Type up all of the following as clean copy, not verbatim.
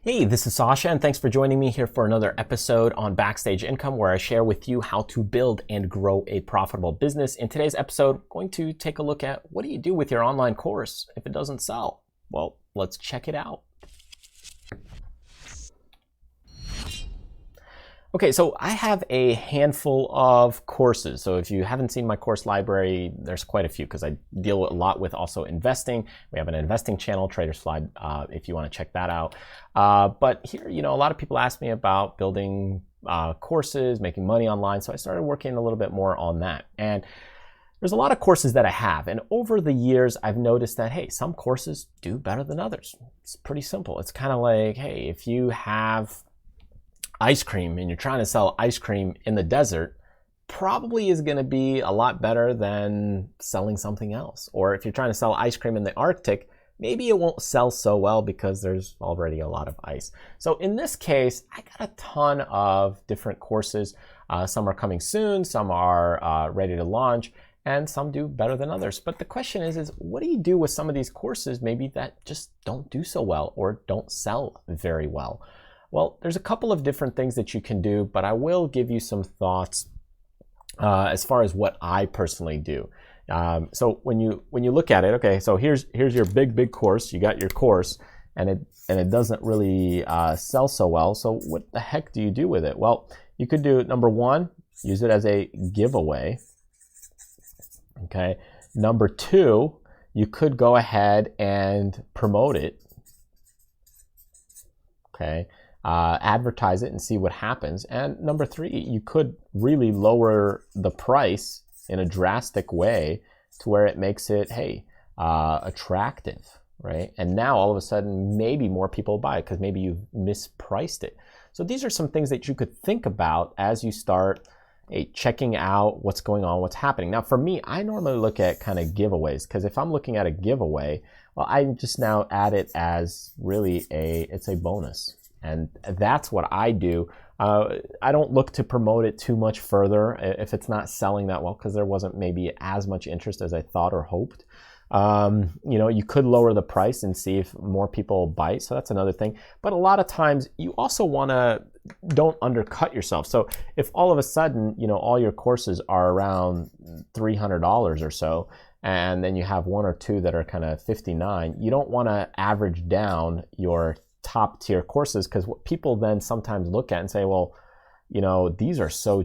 Hey, this is Sasha, and thanks for joining me here for another episode on Backstage Income, where I share with you how to build and grow a profitable business. In today's episode, I'm going to take a look at what do you do with your online course if it doesn't sell? Well, let's check it out. Okay, so I have a handful of courses. So if you haven't seen my course library, there's quite a few because I deal a lot with also investing. We have an investing channel, Trader's Slide, if you want to check that out. But here, a lot of people ask me about building courses, making money online. So I started working a little bit more on that. And there's a lot of courses that I have. And over the years, I've noticed that, hey, some courses do better than others. It's pretty simple. It's kind of like, hey, if you have ice cream and you're trying to sell ice cream in the desert, probably is going to be a lot better than selling something else. Or if you're trying to sell ice cream in the Arctic, maybe it won't sell so well because there's already a lot of ice. So in this case, I got a ton of different courses. Some are coming soon, some are ready to launch, and some do better than others. But the question is what do you do with some of these courses maybe that just don't do so well or don't sell very well? Well, there's a couple of different things that you can do, but I will give you some thoughts as far as what I personally do. So when you look at it, okay, so here's your big course. You got your course, and it doesn't really sell so well. So what the heck do you do with it? Well, you could do, number one, use it as a giveaway. Okay. Number two, you could go ahead and promote it. Okay. Advertise it and see what happens. And number three, you could really lower the price in a drastic way to where it makes it, hey, attractive, right? And now all of a sudden, maybe more people buy it because maybe you've mispriced it. So these are some things that you could think about as you start checking out what's going on, what's happening. Now, for me, I normally look at kind of giveaways because if I'm looking at a giveaway, well, I just now add it as really it's a bonus. And that's what I do. I don't look to promote it too much further if it's not selling that well, because there wasn't maybe as much interest as I thought or hoped. You could lower the price and see if more people bite. So that's another thing. But a lot of times you also don't undercut yourself. So if all of a sudden, all your courses are around $300 or so, and then you have one or two that are kind of $59, you don't want to average down your top tier courses, because what people then sometimes look at and say, well, these are so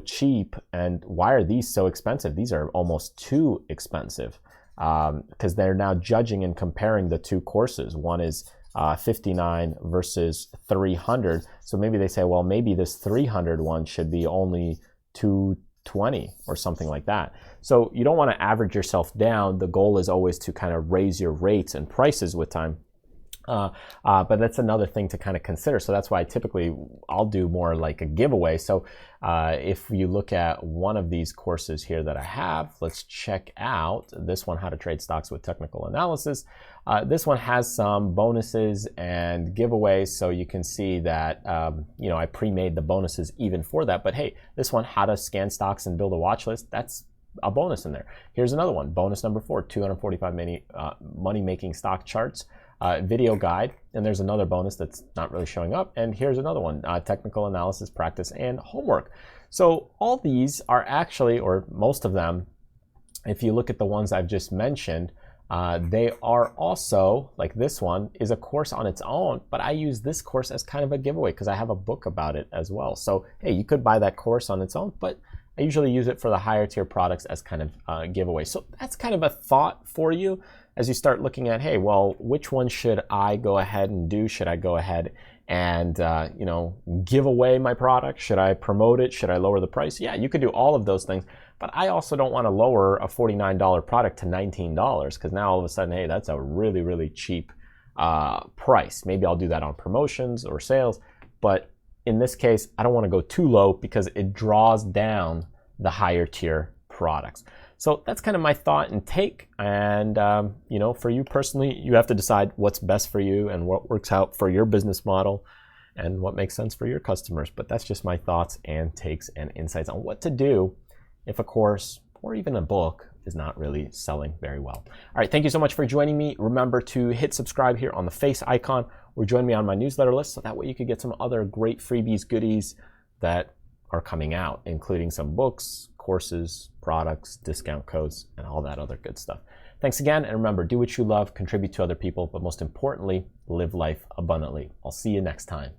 cheap, and why are these so expensive? These are almost too expensive, because they're now judging and comparing the two courses. One is 59 versus 300. So maybe they say, well, maybe this 300 one should be only 220 or something like that. So you don't want to average yourself down. The goal is always to kind of raise your rates and prices with time. But that's another thing to kind of consider. So that's why I'll do more like a giveaway. So if you look at one of these courses here that I have, let's check out this one, How to Trade Stocks with Technical Analysis. This one has some bonuses and giveaways. So you can see that, I pre-made the bonuses even for that. But hey, this one, How to Scan Stocks and Build a Watch List, that's a bonus in there. Here's another one, bonus number 4, 245 money-making stock charts. Video guide, and there's another bonus that's not really showing up. And here's another one, technical analysis, practice, and homework. So all these are actually, or most of them, if you look at the ones I've just mentioned, they are also, like this one, is a course on its own, but I use this course as kind of a giveaway because I have a book about it as well. So, hey, you could buy that course on its own, but I usually use it for the higher tier products as kind of a giveaway. So that's kind of a thought for you as you start looking at, hey, well, which one should I go ahead and do? Should I go ahead and, give away my product? Should I promote it? Should I lower the price? Yeah, you could do all of those things. But I also don't want to lower a $49 product to $19 because now all of a sudden, hey, that's a really, really cheap price. Maybe I'll do that on promotions or sales. But in this case, I don't want to go too low because it draws down the higher tier products. So that's kind of my thought and take. And, for you personally, you have to decide what's best for you and what works out for your business model and what makes sense for your customers. But that's just my thoughts and takes and insights on what to do if a course or even a book is not really selling very well. All right, thank you so much for joining me. Remember to hit subscribe here on the face icon or join me on my newsletter list so that way you could get some other great freebies, goodies that are coming out, including some books, courses, products, discount codes, and all that other good stuff. Thanks again, and remember, do what you love, contribute to other people, but most importantly, live life abundantly. I'll see you next time.